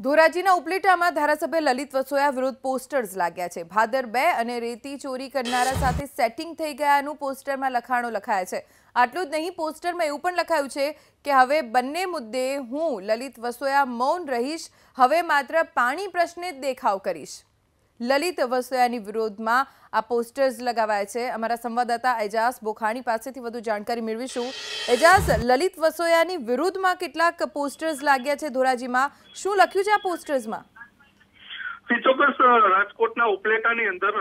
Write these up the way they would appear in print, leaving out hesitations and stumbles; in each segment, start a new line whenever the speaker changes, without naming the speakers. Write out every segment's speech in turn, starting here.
ધોરાજીના ઉપલેટામાં ધારાસભ્ય લલિત વસોયા વિરુદ્ધ પોસ્ટર્સ લાગ્યા છે। ભાદર 2 અને રેતી ચોરી કરનારા સાથે સેટિંગ થઈ ગયાનું પોસ્ટરમાં લખાણો લખાયા છે। આટલું જ નહીં, પોસ્ટરમાં એવું પણ લખાયું છે કે હવે બંને મુદ્દે હું લલિત વસોયા મૌન રહીશ, હવે માત્ર પાણી પ્રશ્ને જ દેખાવ કરીશ। લલિત વસોયાની વિરોધમાં આ પોસ્ટર્સ લગાવાયા છે। અમારા સંવાદદાતા એજાઝ બોખાણી પાસેથી વધુ જાણકારી મેળવીશું। એજાઝ, લલિત વસોયાની વિરુદ્ધમાં કેટલાક પોસ્ટર્સ લાગ્યા છે ધોરાજીમાં, શું લખ્યું છે આ પોસ્ટર્સમાં?
ચોક્કસ રાજકોટના ઉપલેટાની અંદર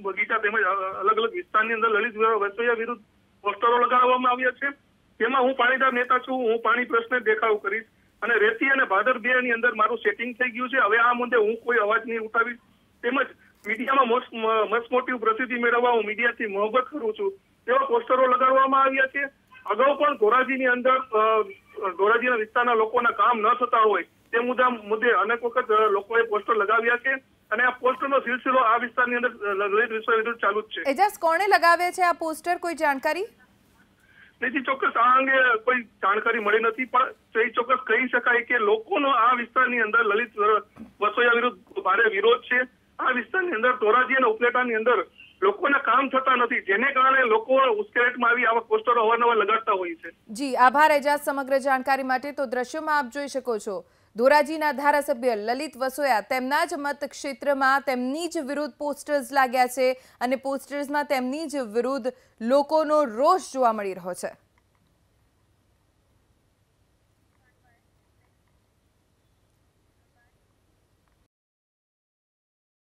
બગીચા તેમજ અલગ અલગ વિસ્તારની અંદર લલિત વસોયા વિરુદ્ધ પોસ્ટરો લગાવવામાં આવ્યા છે। તેમાં હું પાણીદાર નેતા છું, હું પાણી પ્રશ્ને દેખાવ કરીશ અને રેતી અને ભાદર 2 ની અંદર મારું સેટિંગ થઈ ગયું છે, હવે આ મુદ્દે હું કોઈ અવાજ નહીં ઉઠાવીશ। તેમજ મીડિયામાં મસમોટી પ્રસિદ્ધિ મેળવવા હું મીડિયાથી મોહબ્બત કરું છું તેવા પોસ્ટરો લગાડવામાં આવ્યા છે। અગાઉ પણ ધોરાજીની અંદર ધોરાજીના વિસ્તારના લોકોના કામ ન થતા હોય તે મુદ્દે અનેક વખત લોકોએ પોસ્ટર લગાવ્યા છે અને આ પોસ્ટરનો સિલસિલો આ વિસ્તારની અંદર લલિત વસોયા વિરુદ્ધ ચાલુ જ છે।
એજાઝ, કોણે લગાવ્યા છે આ પોસ્ટર, કોઈ જાણકારી?
તેથી ચોક્કસ આ અંગે કોઈ જાણકારી મળી નથી, પણ એ ચોક્કસ કહી શકાય કે લોકોનો આ વિસ્તારની અંદર લલિત વસોયા વિરુદ્ધ ભારે વિરોધ છે। આ વિસ્તારની અંદર ધોરાજી અને ઉપલેટાની અંદર લોકોના કામ થતા નથી, જેને કારણે લોકો ઉશ્કેરટમાં આવી આવા પોસ્ટરો અવારનવાર લગાડતા હોય છે।
જી આભાર એજાઝ સમગ્ર જાણકારી માટે। તો દ્રશ્યોમાં આપ જોઈ શકો છો, ધોરાજીના ધારાસભ્ય લલિત વસોયા તેમના જ મત ક્ષેત્રમાં તેમની જ વિરુદ્ધ પોસ્ટર્સ લાગ્યા છે અને પોસ્ટર્સમાં તેમની જ વિરુદ્ધ લોકોનો રોષ જોવા મળી રહ્યો છે।